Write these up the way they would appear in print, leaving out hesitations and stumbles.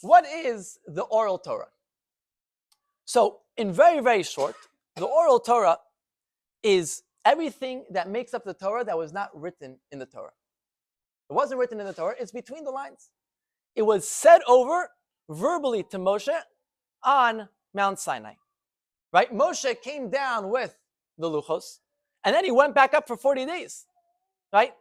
what is the oral Torah? So, in very, very short, the oral Torah is everything that makes up the Torah that was not written in the Torah. It wasn't written in the Torah, it's between the lines. It was said over verbally to Moshe on Mount Sinai. Right? Moshe came down with the Luchos, and then he went back up for 40 days. Right?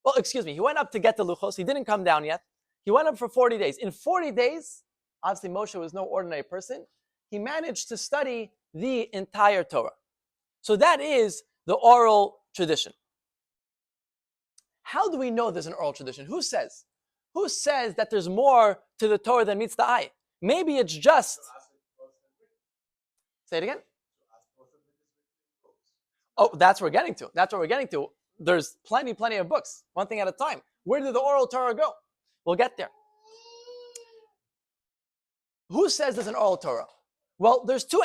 Well, excuse me, he went up to get the Luchos. He didn't come down yet. He went up for 40 days. In 40 days, obviously Moshe was no ordinary person. He managed to study the entire Torah. So that is the oral tradition. How do we know there's an oral tradition? Who says? Who says that there's more to the Torah than meets the eye? Maybe it's just... Say it again. Oh, that's what we're getting to. That's what we're getting to. There's plenty of books, one thing at a time. Where did the oral Torah go? We'll get there. Who says there's an oral Torah? Well, there's two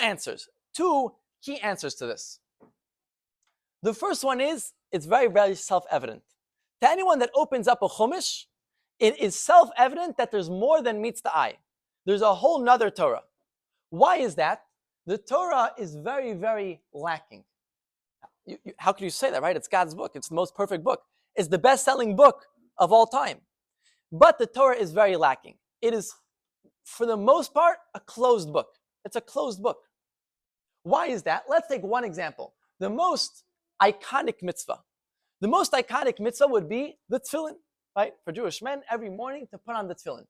key answers to this. The first one is, it's very, very self-evident. To anyone that opens up a Chumash, it is self-evident that there's more than meets the eye. There's a whole nother Torah. Why is that? The Torah is very, very lacking. How can you say that, right? It's God's book. It's the most perfect book. It's the best-selling book of all time. But the Torah is very lacking. It is, for the most part, a closed book. It's a closed book. Why is that? Let's take one example. The most iconic mitzvah. The most iconic mitzvah would be the tefillin, right? For Jewish men, every morning to put on the tefillin.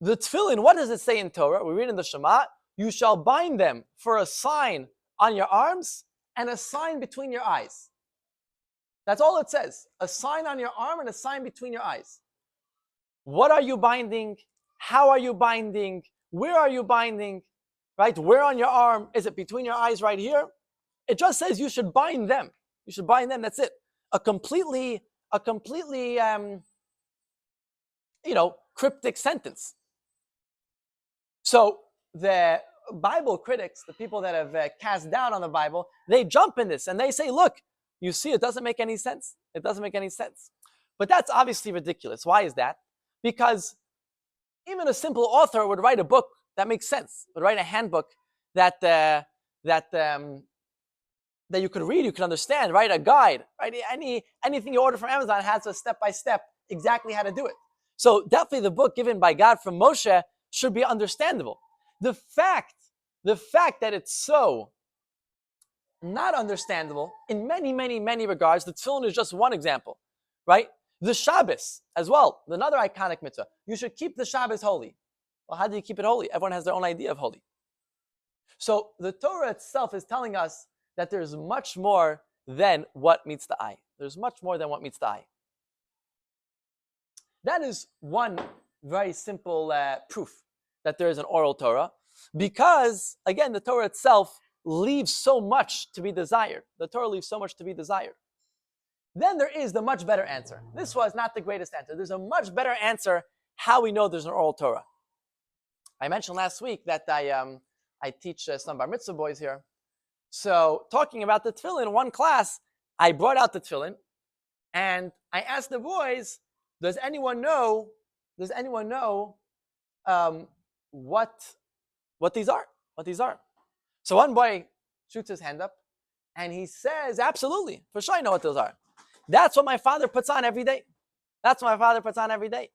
The tefillin, what does it say in Torah? We read in the Shema, you shall bind them for a sign on your arms and a sign between your eyes. That's all it says. A sign on your arm and a sign between your eyes. What are you binding? How are you binding? Where are you binding? Right? Where on your arm? Is it between your eyes right here? It just says you should bind them. You should bind them. That's it. A completely cryptic sentence. So the Bible critics, the people that have cast doubt on the Bible, they jump in this and they say, look, you see, it doesn't make any sense. It doesn't make any sense. But that's obviously ridiculous. Why is that? Because even a simple author would write a book that makes sense, would write a handbook that you could read, you could understand, write a guide, right? Anything you order from Amazon has a step-by-step exactly how to do it. So definitely the book given by God from Moshe should be understandable. The fact that it's so not understandable in many regards, the tefillin is just one example, right? The Shabbos as well, another iconic mitzvah. You should keep the Shabbos holy. Well, how do you keep it holy? Everyone has their own idea of holy. So the Torah itself is telling us that there's much more than what meets the eye. There's much more than what meets the eye. That is one very simple proof that there is an oral Torah, because, again, the Torah itself leaves so much to be desired. The Torah leaves so much to be desired. Then there is the much better answer. This was not the greatest answer. There's a much better answer how we know there's an oral Torah. I mentioned last week that I teach some bar mitzvah boys here. So talking about the tefillin, in one class, I brought out the tefillin, and I asked the boys, does anyone know what these are? What these are? So one boy shoots his hand up, and he says, absolutely, for sure I know what those are. That's what my father puts on every day. That's what my father puts on every day.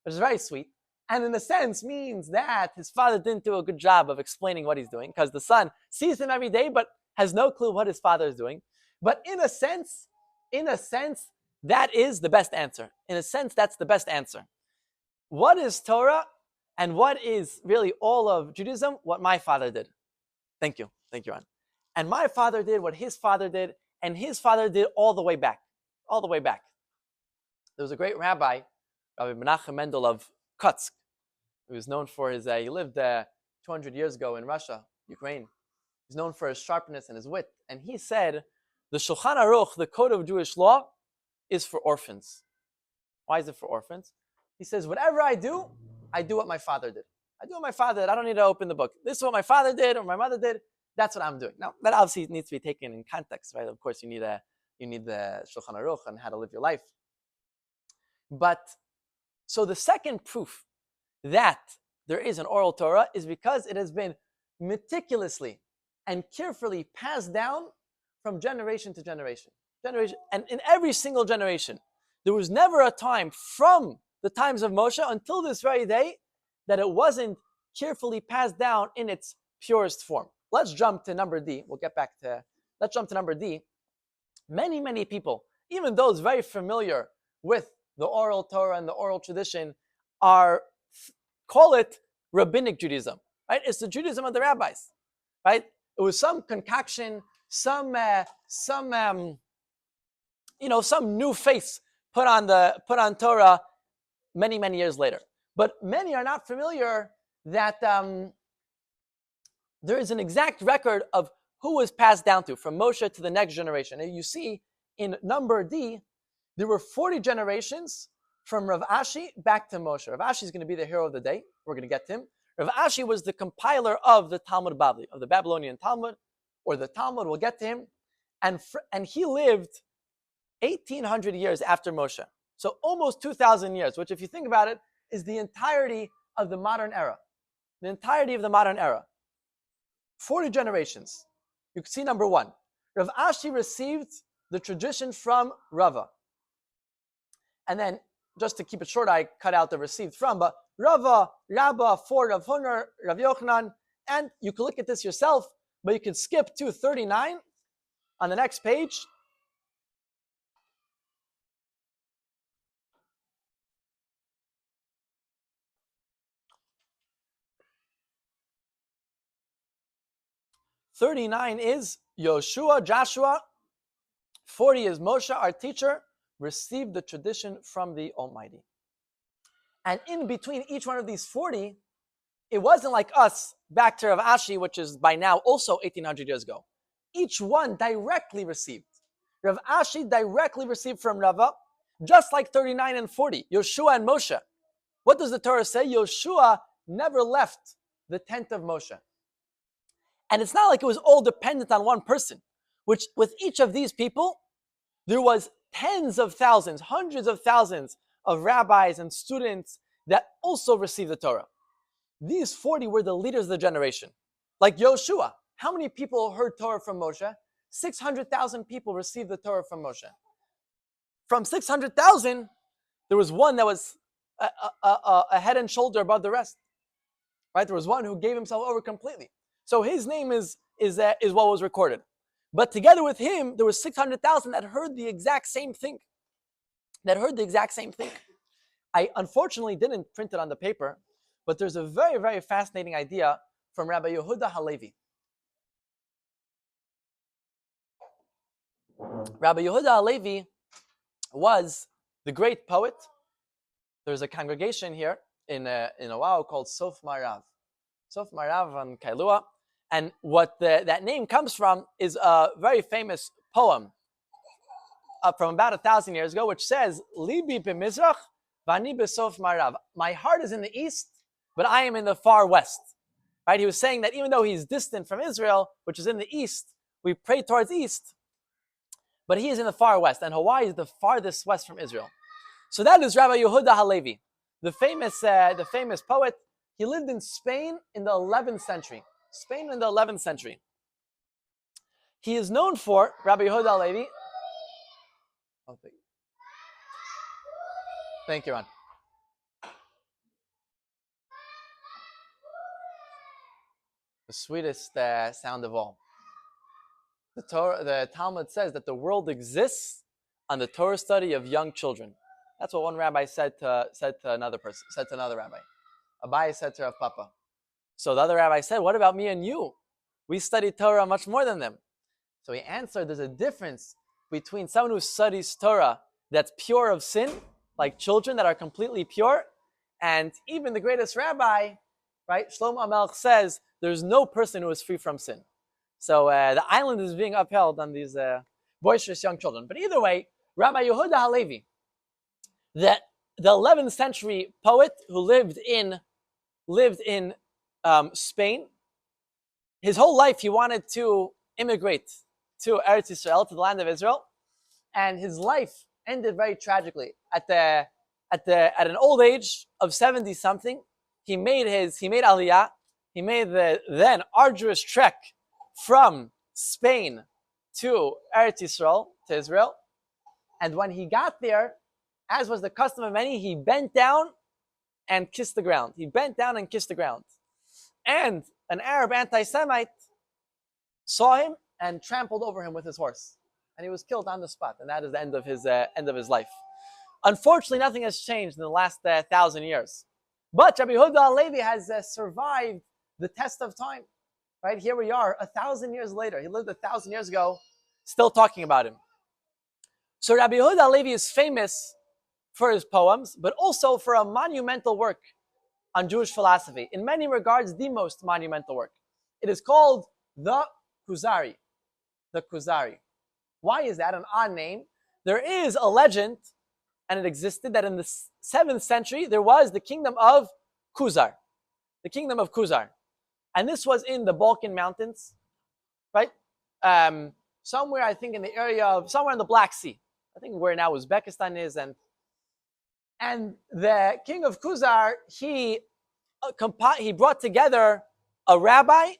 Which is very sweet. And in a sense means that his father didn't do a good job of explaining what he's doing, because the son sees him every day but has no clue what his father is doing. But in a sense, that is the best answer. In a sense, that's the best answer. What is Torah and what is really all of Judaism? What my father did. Thank you, Ron. And my father did what his father did, and his father did all the way back. All the way back. There was a great rabbi, Rabbi Menachem Mendel of Kutsk. He was known for his, he lived 200 years ago in Russia, Ukraine. He's known for his sharpness and his wit. And he said, the Shulchan Aruch, the code of Jewish law, is for orphans. Why is it for orphans? He says, whatever I do what my father did. I do what my father did. I don't need to open the book. This is what my father did or my mother did. That's what I'm doing. Now, that obviously needs to be taken in context, right? Of course, you need the Shulchan Aruch and how to live your life. But, So the second proof that there is an oral Torah is because it has been meticulously and carefully passed down from generation to generation. And in every single generation, there was never a time from the times of Moshe until this very day that it wasn't carefully passed down in its purest form. Let's jump to number D. Let's jump to number D. Many people, even those very familiar with the oral Torah and the oral tradition, call it rabbinic Judaism, right? It's the Judaism of the rabbis, right? It was some concoction, some new face put on Torah many years later. But many are not familiar that there is an exact record of who was passed down to from Moshe to the next generation. And you see in number D, there were 40 generations from Rav Ashi back to Moshe. Rav Ashi is going to be the hero of the day. We're going to get to him. Rav Ashi was the compiler of the Talmud Bavli, of the Babylonian Talmud, or the Talmud. We'll get to him. And he lived 1,800 years after Moshe. So almost 2,000 years, which if you think about it, is the entirety of the modern era. The entirety of the modern era. 40 generations. You can see number one. Rav Ashi received the tradition from Rava. And then, just to keep it short, I cut out the received from, but Rava, Rabba, for Rav Huner, Rav Yochanan, and you can look at this yourself, but you can skip to 39 on the next page. "39 is Yoshua, Joshua. 40 is Moshe, our teacher, received the tradition from the Almighty." And in between each one of these 40, it wasn't like us back to Rav Ashi, which is by now also 1,800 years ago. Each one directly received. Rav Ashi directly received from Rava, just like 39 and 40, Yoshua and Moshe. What does the Torah say? Yoshua never left the tent of Moshe. And it's not like it was all dependent on one person, which with each of these people, there was tens of thousands, hundreds of thousands of rabbis and students that also received the Torah. These 40 were the leaders of the generation. Like Yoshua, how many people heard Torah from Moshe? 600,000 people received the Torah from Moshe. From 600,000, there was one that was a head and shoulder above the rest. Right? There was one who gave himself over completely. So his name is what was recorded. But together with him, there was 600,000 that heard the exact same thing. I unfortunately didn't print it on the paper, but there's a very fascinating idea from Rabbi Yehuda Halevi. Rabbi Yehuda Halevi was the great poet. There's a congregation here in Oahu called Sof Marav. Sof Marav on Kailua. And what that name comes from is a very famous poem from about 1,000 years ago, which says, Libi b'mizrach, v'ani b'sof marav. My heart is in the east, but I am in the far west. Right? He was saying that even though he's distant from Israel, which is in the east, we pray towards east, but he is in the far west, and Hawaii is the farthest west from Israel. So that is Rabbi Yehuda Halevi, the famous poet. He lived in Spain in the 11th century. He is known for, Rabbi Yehuda Halevi. Oh, thank you, Ron. The sweetest sound of all. The Talmud says that the world exists on the Torah study of young children. That's what one rabbi said to another rabbi. Abai said to Rav Papa. So the other rabbi said, what about me and you? We study Torah much more than them. So he answered, there's a difference between someone who studies Torah that's pure of sin, like children that are completely pure, and even the greatest rabbi, right? Shlomo HaMelech says, there's no person who is free from sin. So the island is being upheld on these boisterous young children. But either way, Rabbi Yehuda Halevi, the 11th century poet who lived in Spain, his whole life he wanted to immigrate to Eretz Yisrael, to the land of Israel, and his life ended very tragically. At at an old age of 70 something, he made Aliyah. He made the then arduous trek from Spain to Eretz Yisrael, to Israel. And when he got there, as was the custom of many, he bent down and kissed the ground. He bent down and kissed the ground. And an Arab anti-Semite saw him and trampled over him with his horse. And he was killed on the spot. And that is the end of his life. Unfortunately, nothing has changed in the last 1,000 years. But Rabbi Yehuda Halevi has survived the test of time. Right, here we are, 1,000 years later. He lived 1,000 years ago, still talking about him. So Rabbi Yehuda Halevi is famous for his poems, but also for a monumental work on Jewish philosophy. In many regards, the most monumental work. It is called the Kuzari. The Kuzari. Why is that an odd name? There is a legend, and it existed, that in the 7th century, there was the kingdom of Khuzar. The kingdom of Khuzar. And this was in the Balkan Mountains, right? Somewhere, I think, in the area of, somewhere in the Black Sea. I think where now Uzbekistan is. And the king of Khuzar, he brought together a rabbi,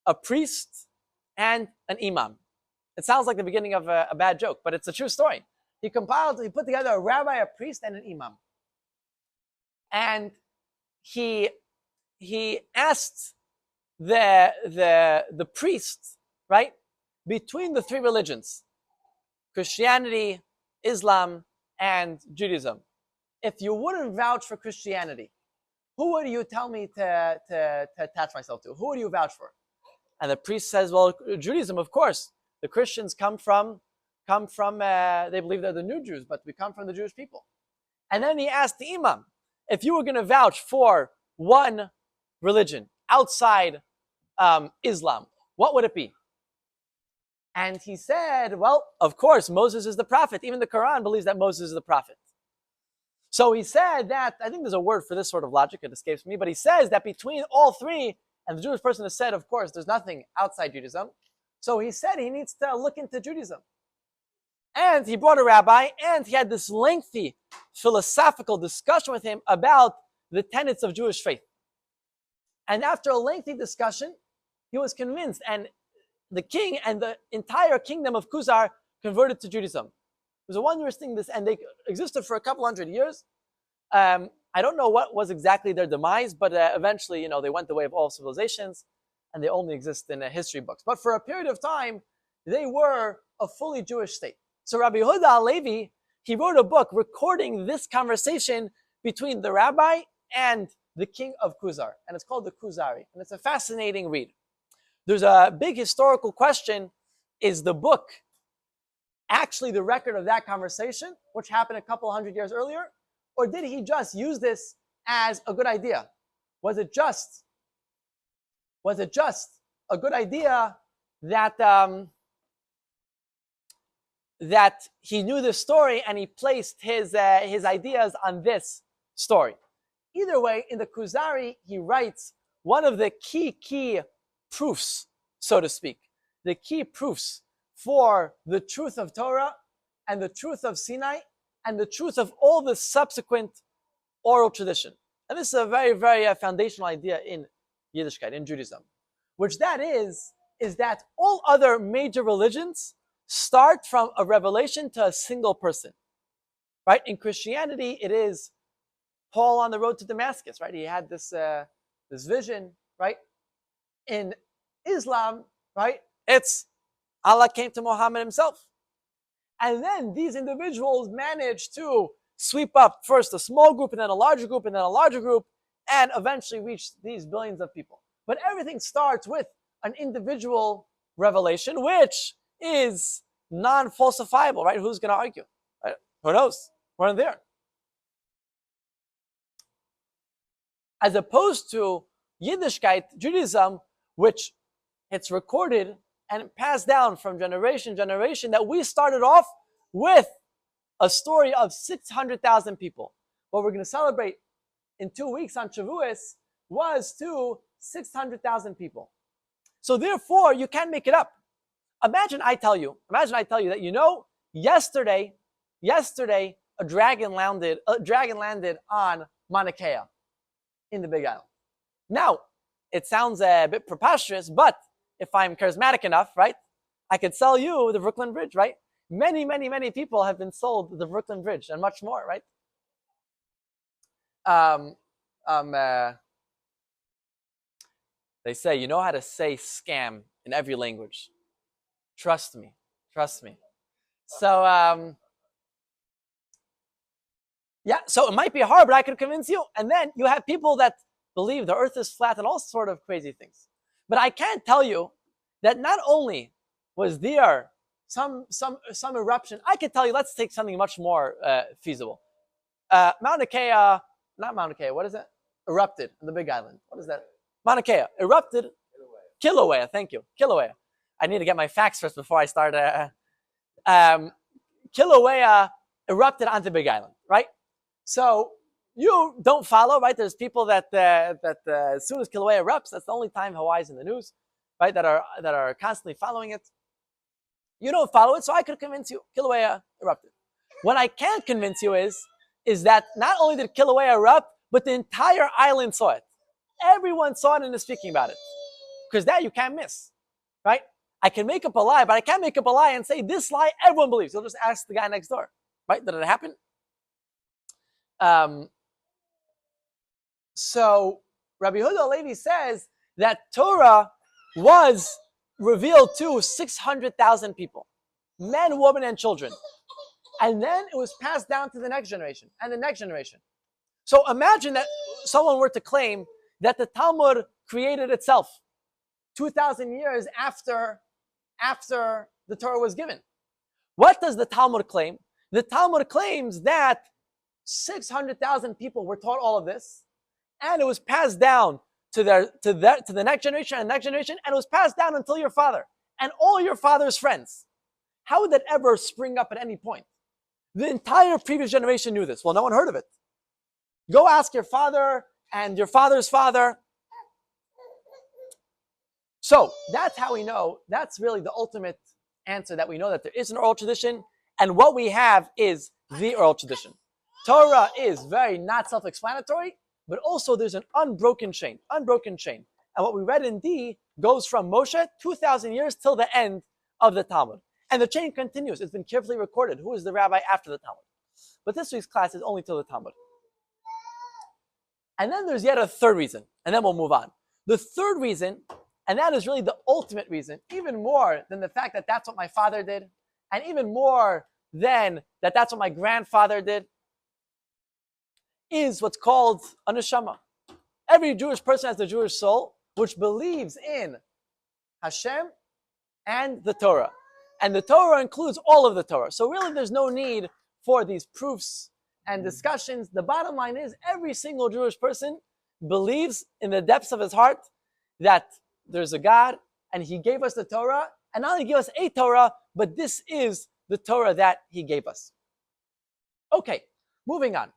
a priest, and an imam. It sounds like the beginning of a bad joke, but it's a true story. He put together a rabbi, a priest, and an imam. And he asked the priest, right, between the three religions, Christianity, Islam, and Judaism, if you wouldn't vouch for Christianity, who would you tell me to attach myself to? Who would you vouch for? And the priest says, well, Judaism, of course. The Christians come from they believe they're the new Jews, but we come from the Jewish people. And then he asked the imam, if you were going to vouch for one religion outside Islam, what would it be? And he said, well, of course, Moses is the prophet. Even the Quran believes that Moses is the prophet. So he said that, I think there's a word for this sort of logic, it escapes me, but he says that between all three, and the Jewish person has said, of course, there's nothing outside Judaism. So he said he needs to look into Judaism. And he brought a rabbi, and he had this lengthy philosophical discussion with him about the tenets of Jewish faith. And after a lengthy discussion, he was convinced, and the king and the entire kingdom of Khuzar converted to Judaism. It was a wondrous thing, and they existed for a couple hundred years. I don't know what was exactly their demise, but eventually, they went the way of all civilizations, and they only exist in history books. But for a period of time, they were a fully Jewish state. So Rabbi Yehuda Halevi, he wrote a book recording this conversation between the rabbi and the king of Khuzar, and it's called the Kuzari, and it's a fascinating read. There's a big historical question: is the book actually the record of that conversation, which happened a couple hundred years earlier, or did he just use this as a good idea? Was it just a good idea that that he knew the story and he placed his ideas on this story? Either way, in the Kuzari, he writes one of the key proofs, so to speak, the key proofs for the truth of Torah and the truth of Sinai and the truth of all the subsequent oral tradition. And this is a very, very foundational idea in Yiddishkeit, in Judaism, which that is that all other major religions start from a revelation to a single person, right? In Christianity, it is Paul on the road to Damascus, right? He had this vision, right? In Islam, right? It's Allah came to Muhammad himself. And then these individuals managed to sweep up first a small group and then a larger group and then a larger group and eventually reach these billions of people. But everything starts with an individual revelation, which is non-falsifiable, right? Who's going to argue? Right? Who knows? We're in there. As opposed to Yiddishkeit, Judaism, which it's recorded and passed down from generation to generation, that we started off with a story of 600,000 people. What we're going to celebrate in 2 weeks on Shavuos was to 600,000 people. So therefore, you can't make it up. Imagine I tell you that, yesterday a dragon landed on Mauna Kea in the Big Island. Now, it sounds a bit preposterous, but if I'm charismatic enough, right, I could sell you the Brooklyn Bridge, right? Many, many, many people have been sold the Brooklyn Bridge and much more, right? They say, you know how to say scam in every language. Trust me. Trust me. So, yeah, so it might be hard, but I could convince you. And then you have people that believe the earth is flat and all sort of crazy things. But I can't tell you that not only was there some eruption, I could tell you, let's take something much more feasible. Mauna Kea, not Mauna Kea, what is it? Erupted on the Big Island. What is that? Mauna Kea, erupted. Kilauea, thank you. Kilauea. I need to get my facts first before I start. Kilauea erupted onto the Big Island, right? So you don't follow, right? There's people that as soon as Kilauea erupts, that's the only time Hawaii's in the news, right? That are constantly following it. You don't follow it, so I could convince you Kilauea erupted. What I can't convince you is that not only did Kilauea erupt, but the entire island saw it. Everyone saw it and is speaking about it, because that you can't miss, right? I can make up a lie, but I can't make up a lie and say this lie everyone believes. You'll just ask the guy next door, right? Did it happen? So Rabbi Yehuda Halevi says that Torah was revealed to 600,000 people, men, women, and children. And then it was passed down to the next generation and the next generation. So imagine that someone were to claim that the Talmud created itself 2,000 years after the Torah was given. What does the Talmud claim? The Talmud claims that 600,000 people were taught all of this, and it was passed down to the next generation and next generation, and it was passed down until your father and all your father's friends. How would that ever spring up at any point? The entire previous generation knew this. Well, no one heard of it. Go ask your father and your father's father. So that's how we know, that's really the ultimate answer, that we know that there is an oral tradition, and what we have is the oral tradition. Torah is very not self-explanatory, but also there's an unbroken chain. And what we read in D goes from Moshe 2,000 years till the end of the Talmud. And the chain continues. It's been carefully recorded. Who is the rabbi after the Talmud? But this week's class is only till the Talmud. And then there's yet a third reason, and then we'll move on. The third reason, and that is really the ultimate reason, even more than the fact that that's what my father did, and even more than that that's what my grandfather did, is what's called a neshama. Every Jewish person has the Jewish soul, which believes in Hashem and the Torah. And the Torah includes all of the Torah. So really there's no need for these proofs and discussions. The bottom line is every single Jewish person believes in the depths of his heart that there's a God and he gave us the Torah, and not only gave us a Torah, but this is the Torah that he gave us. Okay, moving on.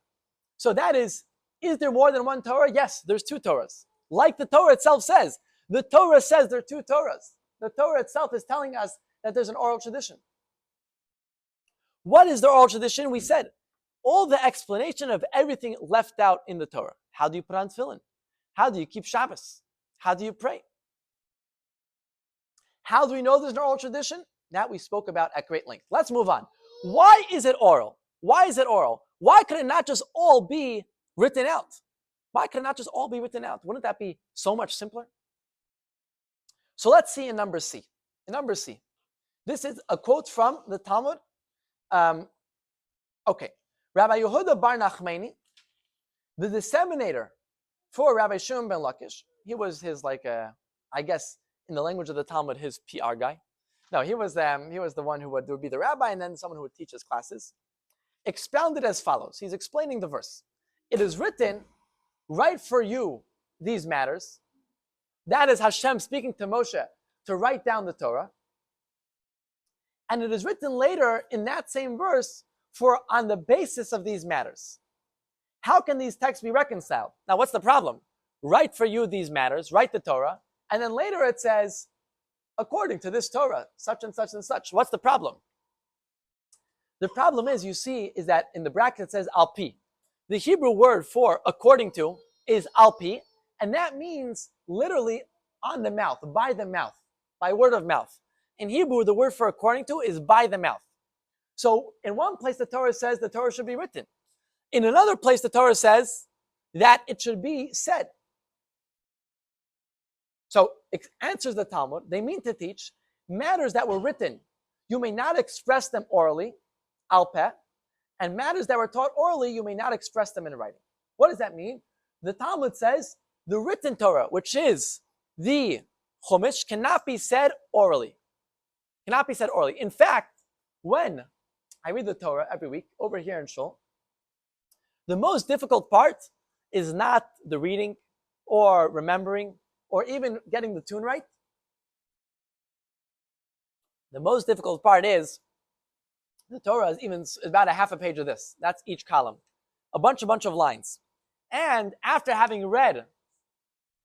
So that is there more than one Torah? Yes, there's two Torahs. Like the Torah itself says. The Torah says there are two Torahs. The Torah itself is telling us that there's an oral tradition. What is the oral tradition? We said all the explanation of everything left out in the Torah. How do you put on tefillin? How do you keep Shabbos? How do you pray? How do we know there's an oral tradition? That we spoke about at great length. Let's move on. Why is it oral? Why is it oral? Why could it not just all be written out? Why could it not just all be written out? Wouldn't that be so much simpler? So let's see in number C. In number C. This is a quote from the Talmud. Okay. Rabbi Yehuda Bar Nachmani, the disseminator for Rabbi Shimon ben Lakish, he was his I guess in the language of the Talmud, his PR guy. No, he was the one who would be the rabbi and then someone who would teach his classes. Expounded as follows. He's explaining the verse. It is written, write for you these matters. That is Hashem speaking to Moshe to write down the Torah. And it is written later in that same verse for on the basis of these matters. How can these texts be reconciled? Now, what's the problem? Write for you these matters, write the Torah, and then later it says, according to this Torah, such and such and such. What's the problem? The problem is, you see, is that in the bracket it says al pi. The Hebrew word for according to is al pi, and that means literally on the mouth, by word of mouth. In Hebrew, the word for according to is by the mouth. So in one place, the Torah says the Torah should be written. In another place, the Torah says that it should be said. So it answers the Talmud. They mean to teach matters that were written. You may not express them orally, al peh, and matters that were taught orally, you may not express them in writing. What does that mean? The Talmud says the written Torah, which is the Chumash, cannot be said orally. Cannot be said orally. In fact, when I read the Torah every week over here in Shul, the most difficult part is not the reading or remembering or even getting the tune right. The most difficult part is the Torah is even about a half a page of this. That's each column. A bunch of lines. And after having read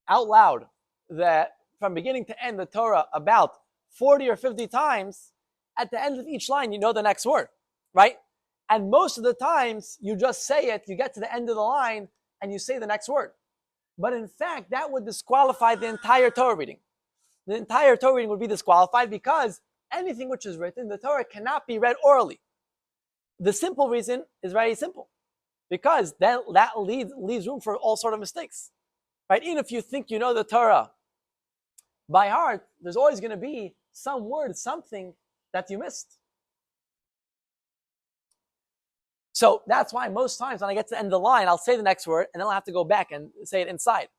out loud that from beginning to end the Torah about 40 or 50 times, at the end of each line, you know the next word, right? And most of the times, you just say it, you get to the end of the line, and you say the next word. But in fact, that would disqualify the entire Torah reading. The entire Torah reading would be disqualified because anything which is written, the Torah cannot be read orally. The simple reason is very simple. Because that leaves room for all sort of mistakes. Right? Even if you think you know the Torah by heart, there's always going to be some word, something that you missed. So that's why most times when I get to the end of the line, I'll say the next word, and then I'll have to go back and say it inside.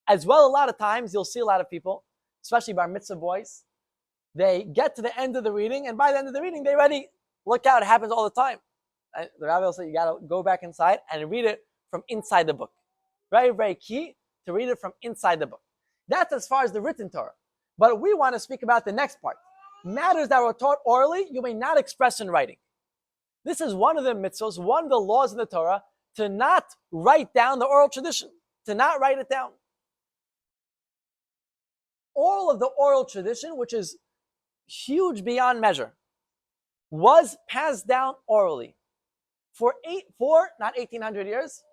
As well, a lot of times, you'll see a lot of people, especially bar mitzvah boys, they get to the end of the reading, and by the end of the reading, they already look out. It happens all the time. The rabbi will say, you got to go back inside and read it from inside the book. Very, very key to read it from inside the book. That's as far as the written Torah. But we want to speak about the next part. Matters that were taught orally, you may not express in writing. This is one of the mitzvahs, one of the laws in the Torah, to not write down the oral tradition, to not write it down. All of the oral tradition, which is huge beyond measure, was passed down orally for not 1,800 years,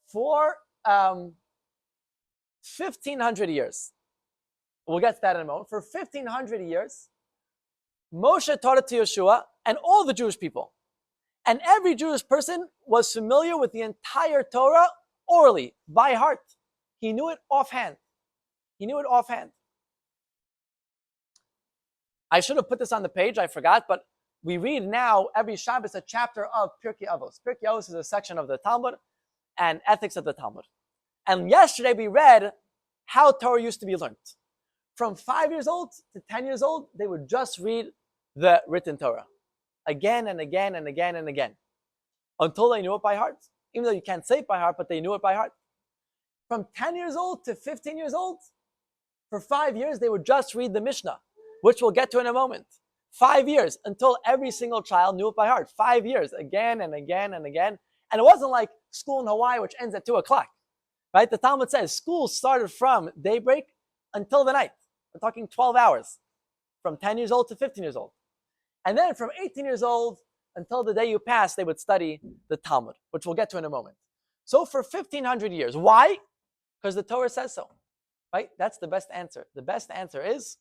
for 1,500 years. We'll get to that in a moment. For 1,500 years, Moshe taught it to Yeshua and all the Jewish people. And every Jewish person was familiar with the entire Torah orally, by heart. He knew it offhand. I should have put this on the page, I forgot, but we read now every Shabbos a chapter of Pirkei Avos. Pirkei Avos is a section of the Talmud and ethics of the Talmud. And yesterday we read how Torah used to be learned. From 5 years old to 10 years old, they would just read the written Torah again and again and again and again until they knew it by heart. Even though you can't say it by heart, but they knew it by heart. From 10 years old to 15 years old, for 5 years, they would just read the Mishnah, which we'll get to in a moment. 5 years until every single child knew it by heart. 5 years, again and again and again. And it wasn't like school in Hawaii, which ends at 2 o'clock. Right? The Talmud says school started from daybreak until the night. We're talking 12 hours, from 10 years old to 15 years old. And then from 18 years old until the day you pass, they would study the Talmud, which we'll get to in a moment. So for 1,500 years. Why? Because the Torah says so. Right? That's the best answer. The best answer is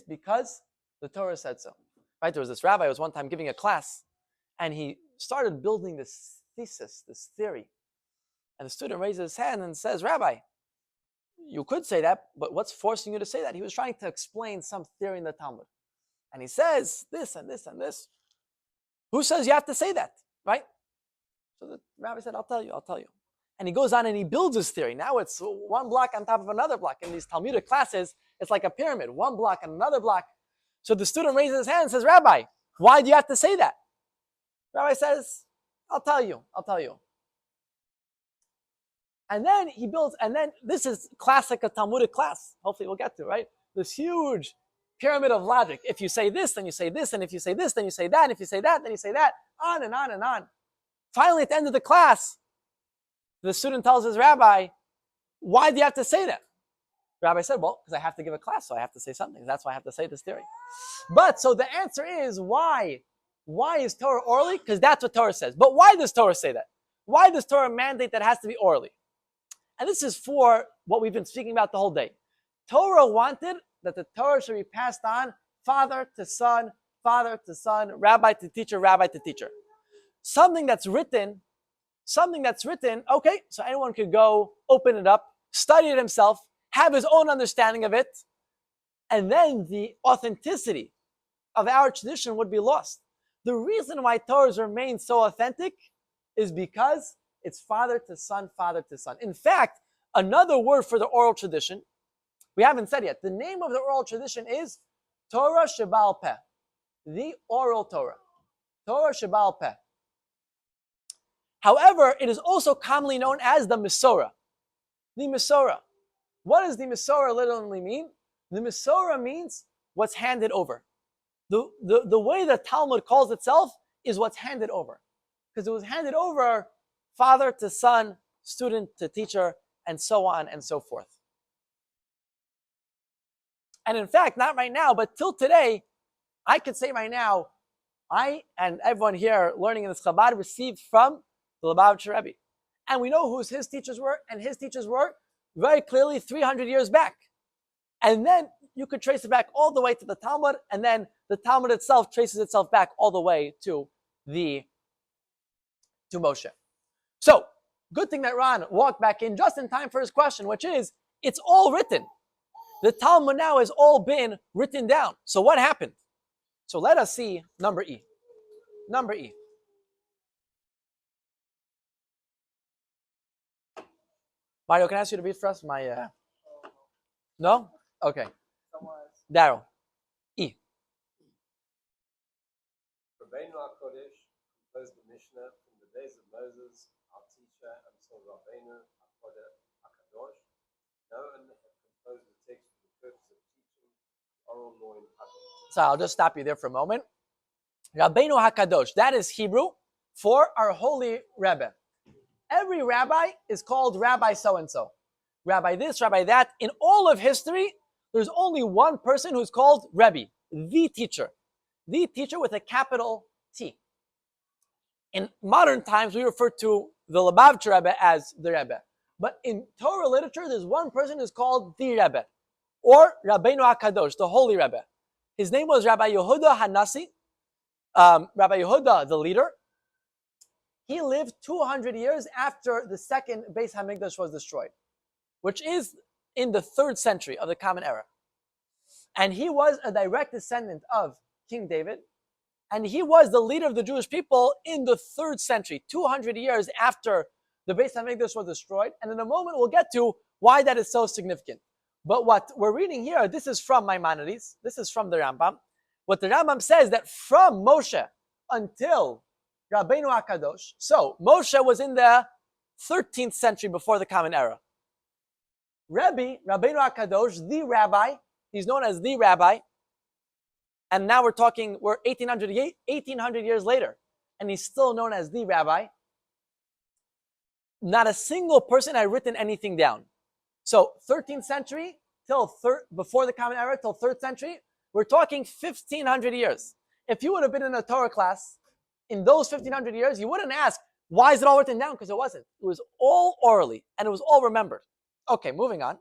because the Torah said so. Right? There was this rabbi who was one time giving a class, and he started building this thesis, this theory. And the student raises his hand and says, Rabbi, you could say that, but what's forcing you to say that? He was trying to explain some theory in the Talmud. And he says this and this and this. Who says you have to say that? Right? So the rabbi said, I'll tell you. And he goes on and he builds his theory. Now it's one block on top of another block. In these Talmudic classes, it's like a pyramid, one block and another block. So the student raises his hand and says, Rabbi, why do you have to say that? Rabbi says, I'll tell you. And then he builds, and then this is classic a Talmudic class. Hopefully we'll get to, right? This huge pyramid of logic. If you say this, then you say this, and if you say this, then you say that, and if you say that, then you say that, on and on and on. Finally, at the end of the class, the student tells his rabbi, why do you have to say that? The rabbi said, well, because I have to give a class, so I have to say something. That's why I have to say this theory. But, so the answer is, why Why is Torah orally? Because that's what Torah says. But why does Torah say that? Why does Torah mandate that it has to be orally? And this is for what we've been speaking about the whole day. Torah wanted that the Torah should be passed on father to son, rabbi to teacher. Something that's written, okay, so anyone could go open it up, study it himself, have his own understanding of it, and then the authenticity of our tradition would be lost. The reason why Torahs remain so authentic is because it's father to son. In fact, another word for the oral tradition, we haven't said yet. The name of the oral tradition is Torah Sheba'al Peh, the oral Torah. Torah Sheba'al Peh. However, it is also commonly known as the Mesorah. The Mesorah. What does the Mesorah literally mean? The Mesorah means what's handed over. The way the Talmud calls itself is what's handed over. Because it was handed over father to son, student to teacher, and so on and so forth. And in fact, not right now, but till today, I could say right now, I and everyone here learning in this Chabad received from the Lubavitcher Rebbe. And we know who his teachers were, and his teachers were very clearly 300 years back. And then you could trace it back all the way to the Talmud, and then the Talmud itself traces itself back all the way to Moshe. So, good thing that Ron walked back in just in time for his question, which is, it's all written. The Talmud now has all been written down. So what happened? So let us see number E. Number E. Mario, can I ask you to read for us? No? Okay. Daryl. E. Rabbeinu HaKodesh composed the Mishnah from the days of Moses, our teacher, until Rabbeinu HaKadosh. No one had composed the text for the purpose of teaching oral law in public. So I'll just stop you there for a moment. Rabbeinu HaKadosh, that is Hebrew for our holy Rebbe. Every rabbi is called Rabbi so-and-so. Rabbi this, Rabbi that. In all of history, there's only one person who's called Rebbe, the teacher. The teacher with a capital T. In modern times, we refer to the Lubavitcher Rebbe as the Rebbe. But in Torah literature, there's one person who's called the Rebbe, or Rabbeinu HaKadosh, the holy Rebbe. His name was Rabbi Yehuda Hanasi, Rabbi Yehuda, the leader. He lived 200 years after the second Beis HaMikdash was destroyed, which is in the 3rd century of the Common Era. And he was a direct descendant of King David, and he was the leader of the Jewish people in the 3rd century, 200 years after the Beis HaMikdash was destroyed. And in a moment, we'll get to why that is so significant. But what we're reading here, this is from Maimonides, this is from the Rambam. What the Rambam says that from Moshe until Rabbeinu HaKadosh, so Moshe was in the 13th century before the Common Era. Rabbeinu HaKadosh, the rabbi, he's known as the rabbi, and now we're 1800 years later, and he's still known as the rabbi. Not a single person had written anything down. So 13th century till before the Common Era till 3rd century, we're talking 1500 years. If you would have been in a Torah class in those 1500 years, you wouldn't ask, why is it all written down? Because it wasn't. It was all orally, and it was all remembered. Okay, moving on.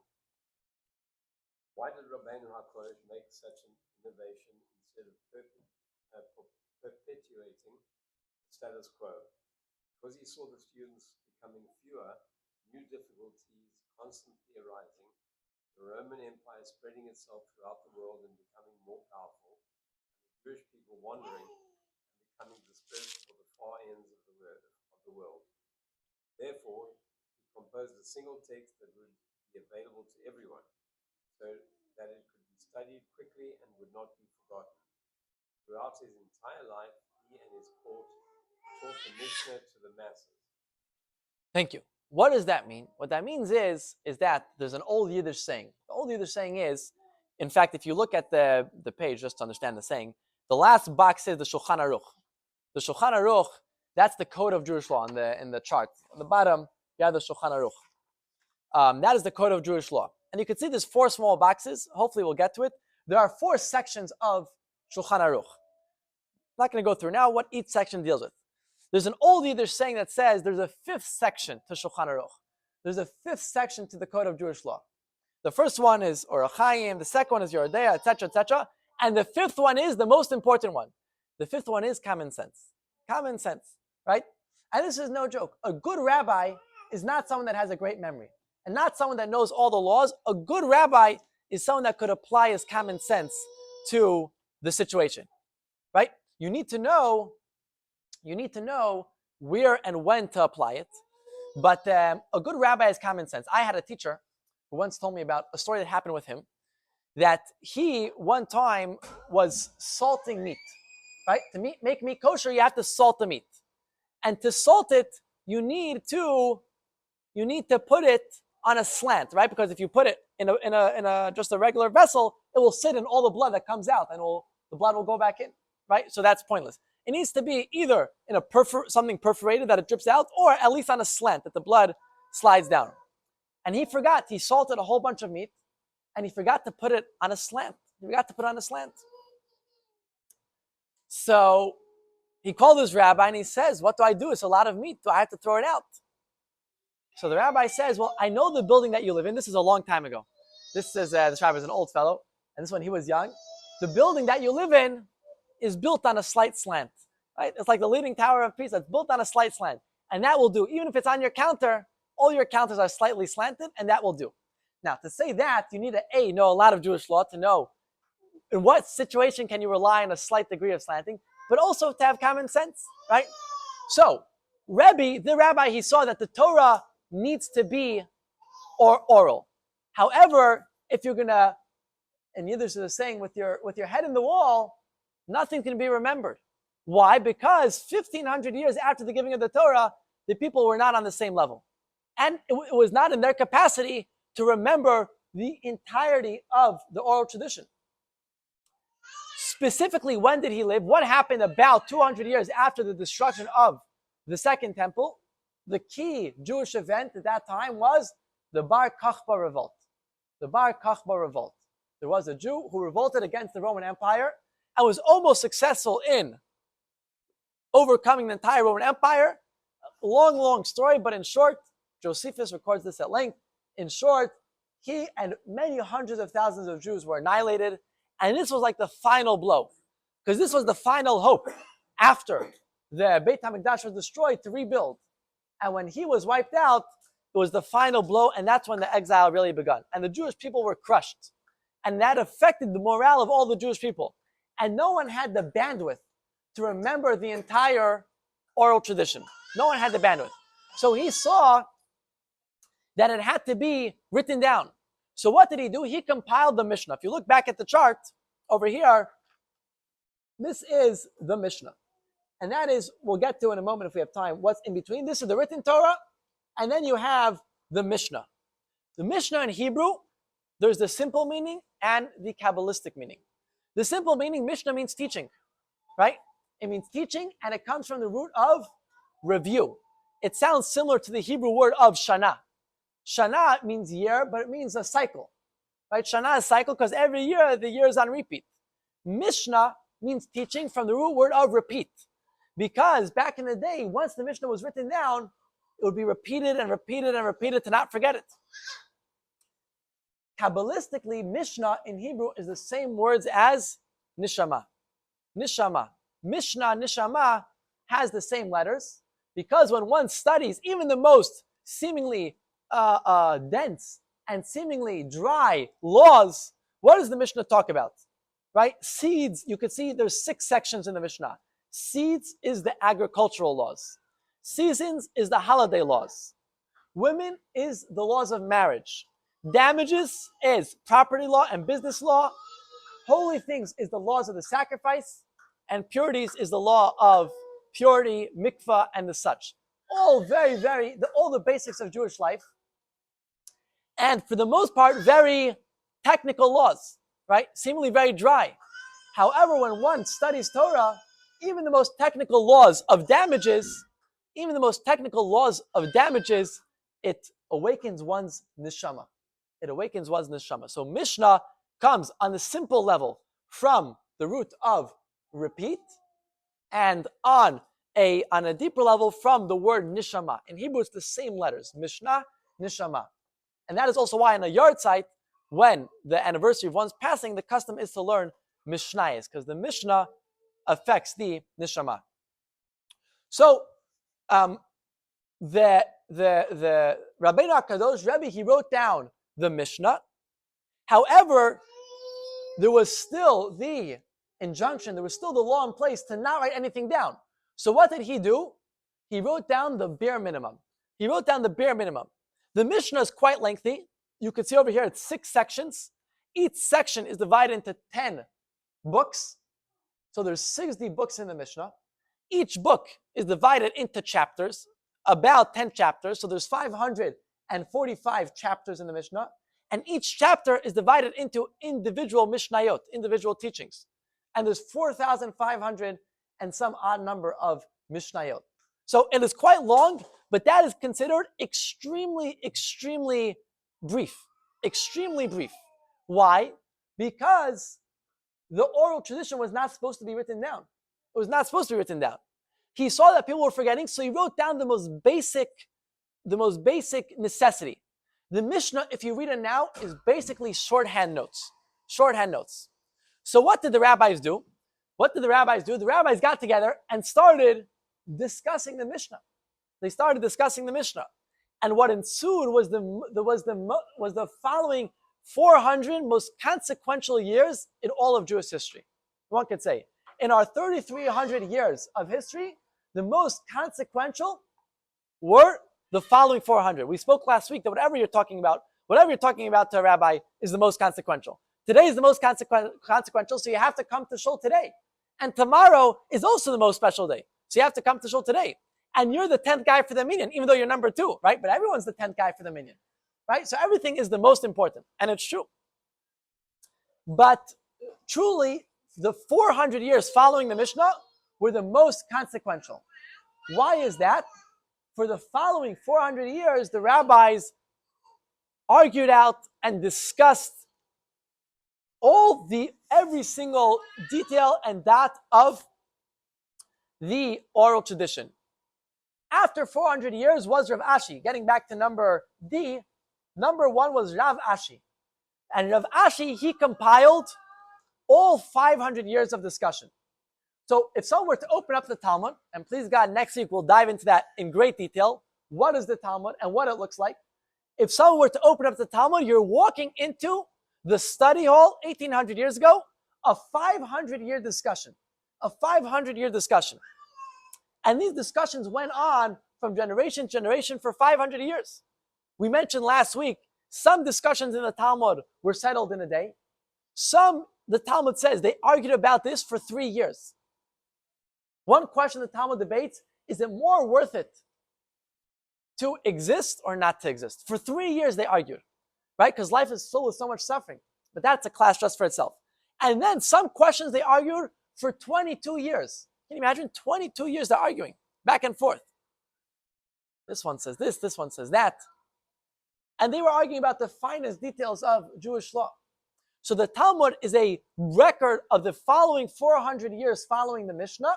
Why did Rabbeinu HaKodesh make such an innovation instead of perpetuating the status quo? Because he saw the students becoming fewer, new difficulties constantly arising, the Roman Empire spreading itself throughout the world and becoming more powerful, and the Jewish people wandering and becoming dispersed for the far ends of the world. Therefore, he composed a single text that would be available to everyone, so that it could be studied quickly and would not be forgotten. Throughout his entire life, he and his court taught the Mishnah to the masses. Thank you. What does that mean? What that means is that there's an old Yiddish saying. The old Yiddish saying is, in fact, if you look at the page, just to understand the saying, the last box says the Shulchan Aruch. The Shulchan Aruch, that's the code of Jewish law in the chart. On the bottom, you have the Shulchan Aruch. That is the code of Jewish law. And you can see there's 4 small boxes. Hopefully we'll get to it. There are 4 sections of Shulchan Aruch. not going to go through now what each section deals with. There's an old Yiddish saying that says there's a fifth section to Shulchan Aruch. There's a fifth section to the Code of Jewish Law. The first one is Orach Chaim, the second one is Yerodea, etc., etc. And the fifth one is the most important one. The fifth one is common sense. Common sense, right? And this is no joke. A good rabbi is not someone that has a great memory and not someone that knows all the laws. A good rabbi is someone that could apply his common sense to the situation, right? You need to know where and when to apply it. But a good rabbi has common sense. I had a teacher who once told me about a story that happened with him, that he one time was salting meat, right? To make meat kosher, you have to salt the meat. And to salt it, you need to put it on a slant, right? Because if you put it in a just a regular vessel, it will sit in all the blood that comes out, and the blood will go back in, right? So that's pointless. It needs to be either in a something perforated that it drips out, or at least on a slant that the blood slides down. And he forgot. He salted a whole bunch of meat, and he forgot to put it on a slant. So he called his rabbi and he says, "What do I do? It's a lot of meat. Do I have to throw it out?" So the rabbi says, "Well, I know the building that you live in." This is a long time ago. This rabbi is an old fellow, and this when he was young. The building that you live in is built on a slight slant, right? It's like the Leaning Tower of Pisa. It's built on a slight slant, and that will do. Even if it's on your counter, all your counters are slightly slanted, and that will do. Now, to say that, you need to know a lot of Jewish law to know in what situation can you rely on a slight degree of slanting, but also to have common sense, right? So, the rabbi, he saw that the Torah needs to be oral. However, if you're gonna, and Yiddish is saying, with your head in the wall, nothing can be remembered. Why? Because 1,500 years after the giving of the Torah, the people were not on the same level. And it was not in their capacity to remember the entirety of the oral tradition. Specifically, when did he live? What happened about 200 years after the destruction of the Second Temple? The key Jewish event at that time was the Bar Kokhba revolt. The Bar Kokhba revolt. There was a Jew who revolted against the Roman Empire and was almost successful in overcoming the entire Roman Empire. Long story, but in short, Josephus records this at length. In short, he and many hundreds of thousands of Jews were annihilated, and this was like the final blow, because this was the final hope after the Beit HaMikdash was destroyed to rebuild. And when he was wiped out, it was the final blow, and that's when the exile really begun. And the Jewish people were crushed, and that affected the morale of all the Jewish people. And no one had the bandwidth to remember the entire oral tradition. No one had the bandwidth. So he saw that it had to be written down. So what did he do? He compiled the Mishnah. If you look back at the chart over here, this is the Mishnah. And that is, we'll get to in a moment if we have time, what's in between. This is the written Torah, and then you have the Mishnah. The Mishnah in Hebrew, there's the simple meaning and the Kabbalistic meaning. The simple meaning, Mishnah means teaching, right? It means teaching, and it comes from the root of review. It sounds similar to the Hebrew word of Shana. Shana means year, but it means a cycle, right? Shana is cycle because every year, the year is on repeat. Mishnah means teaching from the root word of repeat. Because back in the day, once the Mishnah was written down, it would be repeated and repeated and repeated to not forget it. Kabbalistically, Mishnah in Hebrew is the same words as Nishama. Nishama. Mishnah, Nishama has the same letters, because when one studies even the most seemingly dense and seemingly dry laws, what does the Mishnah talk about? Right? Seeds, you could see there's 6 sections in the Mishnah. Seeds is the agricultural laws. Seasons is the holiday laws. Women is the laws of marriage. Damages is property law and business law. Holy things is the laws of the sacrifice. And purities is the law of purity, mikvah, and the such. All all the basics of Jewish life. And for the most part, very technical laws, right? Seemingly very dry. However, when one studies Torah, even the most technical laws of damages, it awakens one's neshama. So Mishnah comes on the simple level from the root of repeat, and on a deeper level from the word nishama. In Hebrew, it's the same letters, Mishnah, Nishama. And that is also why in a yard site, when the anniversary of one's passing, the custom is to learn Mishnayos, because the Mishnah affects the Nishama. So the Rabbeinu HaKadosh, Rebbe, he wrote down the Mishnah. However, there was still the injunction, there was still the law in place to not write anything down. So what did he do? He wrote down the bare minimum. He wrote down the bare minimum. The Mishnah is quite lengthy. You can see over here it's 6 sections. Each section is divided into 10 books. So there's 60 books in the Mishnah. Each book is divided into chapters, about 10 chapters. So there's 545 chapters in the Mishnah. And each chapter is divided into individual Mishnayot, individual teachings. And there's 4,500 and some odd number of Mishnayot. So it is quite long, but that is considered extremely, extremely brief. Extremely brief. Why? Because the oral tradition was not supposed to be written down. It was not supposed to be written down. He saw that people were forgetting, so he wrote down the most basic necessity. The Mishnah, if you read it now, is basically shorthand notes. Shorthand notes. So what did the rabbis do? The rabbis got together and started discussing the Mishnah. They started discussing the Mishnah. And what ensued was the following 400 most consequential years in all of Jewish history. One could say, in our 3,300 years of history, the most consequential were the following 400. We spoke last week that whatever you're talking about to a rabbi is the most consequential. Today is the most consequential, so you have to come to shul today. And tomorrow is also the most special day. So you have to come to shul today. And you're the 10th guy for the minyan, even though you're number 2, right? But everyone's the 10th guy for the minyan, right? So everything is the most important, and it's true. But truly, the 400 years following the Mishnah were the most consequential. Why is that? For the following 400 years, the rabbis argued out and discussed every single detail and dot of the oral tradition. After 400 years was Rav Ashi. Getting back to number D, number 1 was Rav Ashi. And Rav Ashi, he compiled all 500 years of discussion. So if someone were to open up the Talmud, and please God, next week we'll dive into that in great detail, what is the Talmud and what it looks like. If someone were to open up the Talmud, you're walking into the study hall 1,800 years ago, a 500-year discussion. A 500-year discussion. And these discussions went on from generation to generation for 500 years. We mentioned last week, some discussions in the Talmud were settled in a day. Some, the Talmud says, they argued about this for 3 years. One question the Talmud debates, is it more worth it to exist or not to exist? For 3 years they argued, right? Because life is filled with so much suffering. But that's a class just for itself. And then some questions they argued for 22 years. Can you imagine? 22 years they're arguing, back and forth. This one says this one says that. And they were arguing about the finest details of Jewish law. So the Talmud is a record of the following 400 years following the Mishnah,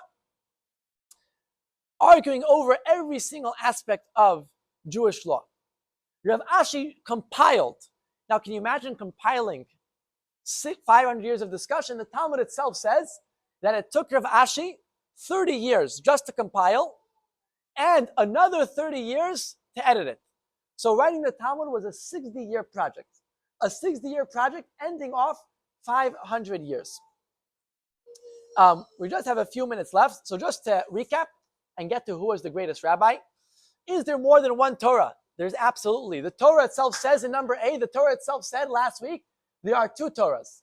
arguing over every single aspect of Jewish law. Rav Ashi compiled. Now, can you imagine compiling 500 years of discussion? The Talmud itself says that it took Rav Ashi 30 years just to compile and another 30 years to edit it. So writing the Talmud was a 60-year project. A 60-year project ending off 500 years. We just have a few minutes left. So just to recap and get to who was the greatest rabbi. Is there more than one Torah? There's absolutely. The Torah itself says in number A, the Torah itself said last week, there are 2 Torahs.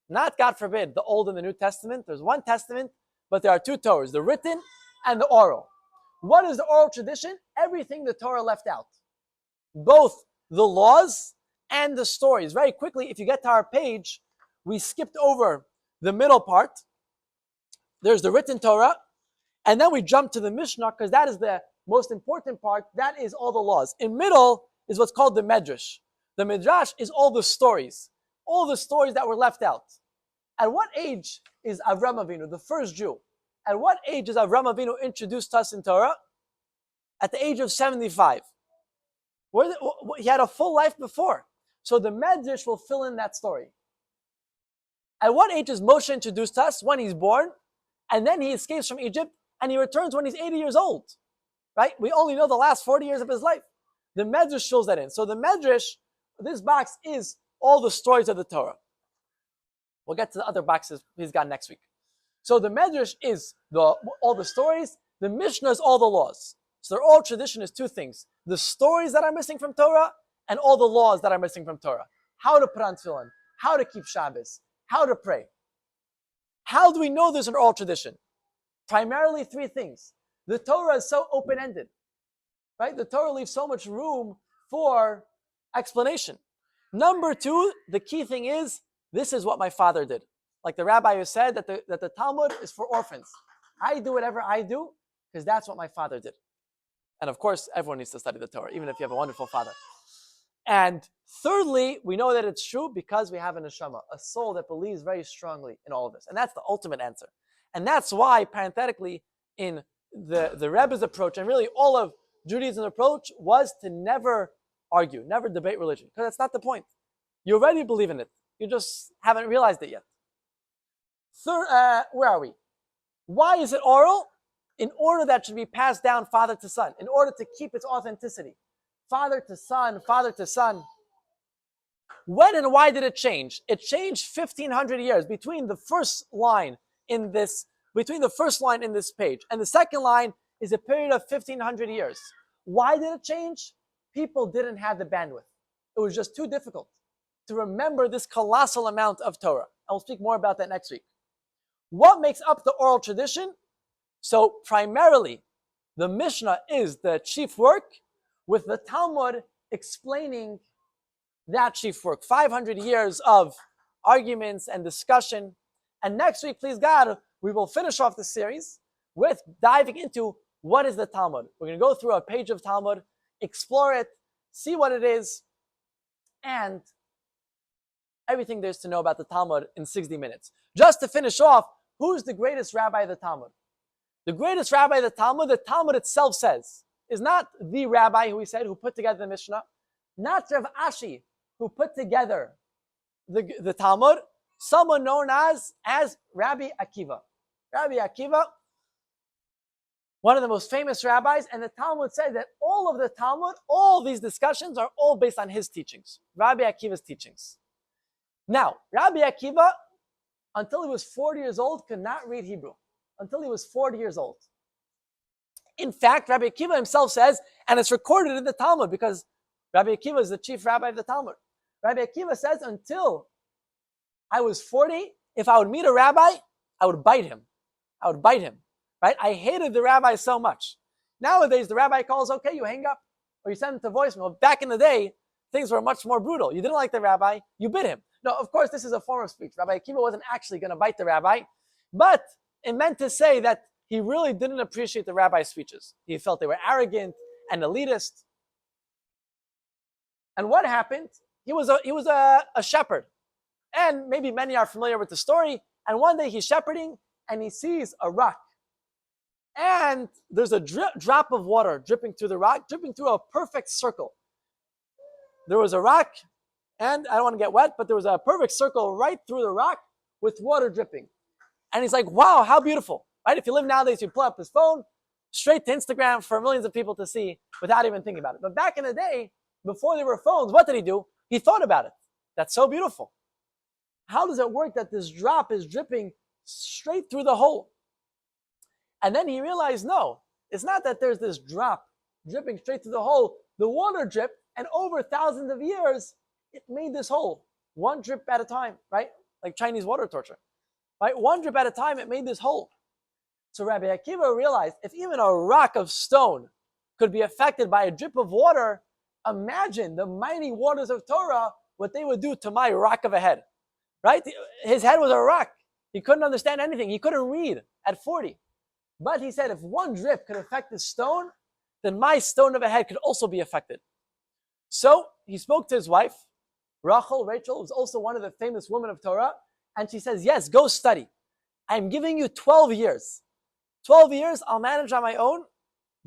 Not, God forbid, the Old and the New Testament. There's one Testament, but there are 2 Torahs, the written and the oral. What is the oral tradition? Everything the Torah left out. Both the laws and the stories. Very quickly, if you get to our page, we skipped over the middle part. There's the written Torah, and then we jump to the Mishnah, because that is the most important part. That is all the laws. In middle is what's called the Medrash. The Midrash is all the stories that were left out. At what age is Avram Avinu, the first Jew? At what age is Avram Avinu introduced to us in Torah? At the age of 75. He had a full life before. So the Medrash will fill in that story. At what age is Moshe introduced to us? When he's born, and then he escapes from Egypt, and he returns when he's 80 years old. Right? We only know the last 40 years of his life. The Medrash fills that in. So the Medrash, this box is all the stories of the Torah. We'll get to the other boxes he's got next week. So the Medrash is all the stories. The Mishnah is all the laws. So their oral tradition is two things: the stories that are missing from Torah and all the laws that are missing from Torah. How to put on tefillin, how to keep Shabbos, how to pray. How do we know there's an oral tradition? Primarily three things. The Torah is so open-ended, right? The Torah leaves so much room for explanation. Number two, the key thing is, this is what my father did. Like the rabbi who said that the Talmud is for orphans. I do whatever I do because that's what my father did. And of course, everyone needs to study the Torah, even if you have a wonderful father. And thirdly, we know that it's true because we have a neshama, a soul that believes very strongly in all of this. And that's the ultimate answer. And that's why, parenthetically, in the Rebbe's approach, and really all of Judaism's approach, was to never argue, never debate religion, because that's not the point. You already believe in it. You just haven't realized it yet. Third, where are we? Why is it oral? In order that it should be passed down father to son, in order to keep its authenticity. Father to son, father to son. When and why did it change? It changed 1,500 years between the first line in this page and the second line is a period of 1,500 years. Why did it change? People didn't have the bandwidth. It was just too difficult to remember this colossal amount of Torah. I will speak more about that next week. What makes up the oral tradition? So primarily, the Mishnah is the chief work, with the Talmud explaining that chief work. 500 years of arguments and discussion. And next week, please God, we will finish off the series with diving into what is the Talmud. We're going to go through a page of Talmud, explore it, see what it is, and everything there's to know about the Talmud in 60 minutes. Just to finish off, who's the greatest rabbi of the Talmud? The greatest rabbi of the Talmud itself says, is not the rabbi who put together the Mishnah, not Rav Ashi, who put together the Talmud, someone known as Rabbi Akiva. Rabbi Akiva, one of the most famous rabbis, and the Talmud says that all of the Talmud, all these discussions are all based on his teachings, Rabbi Akiva's teachings. Now, Rabbi Akiva, until he was 40 years old, could not read Hebrew. Until he was 40 years old. In fact, Rabbi Akiva himself says, and it's recorded in the Talmud because Rabbi Akiva is the chief rabbi of the Talmud. Rabbi Akiva says, until I was 40, if I would meet a rabbi, I would bite him. Right? I hated the rabbi so much. Nowadays, the rabbi calls, okay, you hang up, or you send him to voicemail. Back in the day, things were much more brutal. You didn't like the rabbi, you bit him. No, of course, this is a form of speech. Rabbi Akiva wasn't actually going to bite the rabbi, but it meant to say that he really didn't appreciate the rabbi's speeches. He felt they were arrogant and elitist. And what happened? He was a shepherd. And maybe many are familiar with the story. And one day he's shepherding and he sees a rock. And there's a drop of water dripping through the rock, dripping through a perfect circle. There was a rock, and I don't want to get wet, but there was a perfect circle right through the rock with water dripping. And he's like, wow, how beautiful. Right? If you live nowadays, you pull up his phone, straight to Instagram for millions of people to see without even thinking about it. But back in the day, before there were phones, what did he do? He thought about it. That's so beautiful. How does it work that this drop is dripping straight through the hole? And then he realized, no, it's not that there's this drop dripping straight through the hole. The water dripped, and over thousands of years, it made this hole. One drip at a time, right? Like Chinese water torture. Right? One drip at a time, it made this hole. So Rabbi Akiva realized if even a rock of stone could be affected by a drip of water, imagine the mighty waters of Torah, what they would do to my rock of a head. Right? His head was a rock. He couldn't understand anything. He couldn't read at 40. But he said if one drip could affect the stone, then my stone of a head could also be affected. So he spoke to his wife, Rachel, was also one of the famous women of Torah, and she says, yes, go study. I'm giving you 12 years. 12 years, I'll manage on my own.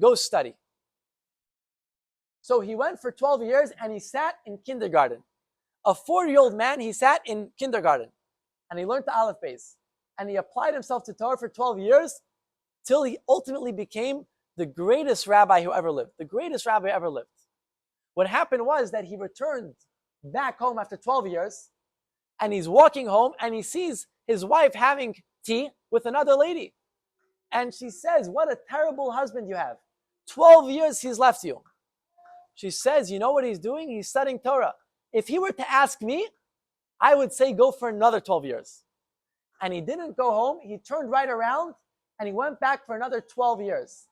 Go study. So he went for 12 years and he sat in kindergarten. A 4-year-old man, he sat in kindergarten and he learned the Aleph Beis. And he applied himself to Torah for 12 years till he ultimately became the greatest rabbi who ever lived. The greatest rabbi ever lived. What happened was that he returned back home after 12 years and he's walking home and he sees his wife having tea with another lady. And she says, what a terrible husband you have. 12 years he's left you. She says, you know what he's doing? He's studying Torah. If he were to ask me, I would say go for another 12 years. And he didn't go home. He turned right around and he went back for another 12 years.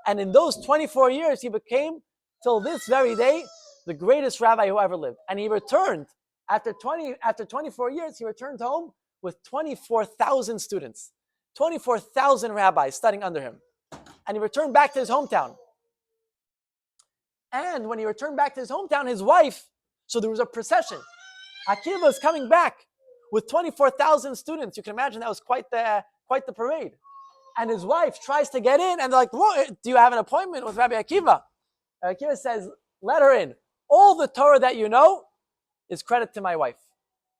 And in those 24 years, he became, till this very day, the greatest rabbi who ever lived. And he returned, after 24 years, he returned home with 24,000 students, 24,000 rabbis studying under him. And he returned back to his hometown. And when he returned back to his hometown, his wife, so there was a procession. Akiva was coming back with 24,000 students. You can imagine that was quite the parade. And his wife tries to get in, and they're like, do you have an appointment with Rabbi Akiva? Akiva says, let her in. All the Torah that you know is credit to my wife.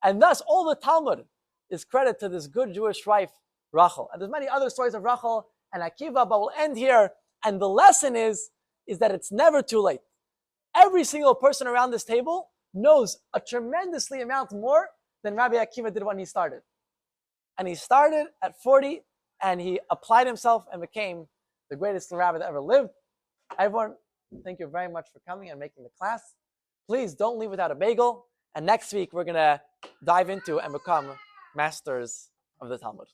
And thus, all the Talmud is credit to this good Jewish wife, Rachel. And there's many other stories of Rachel and Akiva, but we'll end here. And the lesson is that it's never too late. Every single person around this table knows a tremendously amount more than Rabbi Akiva did when he started. And he started at 40, and he applied himself and became the greatest rabbi that ever lived. Everyone, thank you very much for coming and making the class. Please don't leave without a bagel. And next week, we're going to dive into and become masters of the Talmud.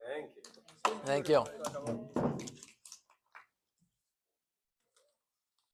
Thank you. Thank you.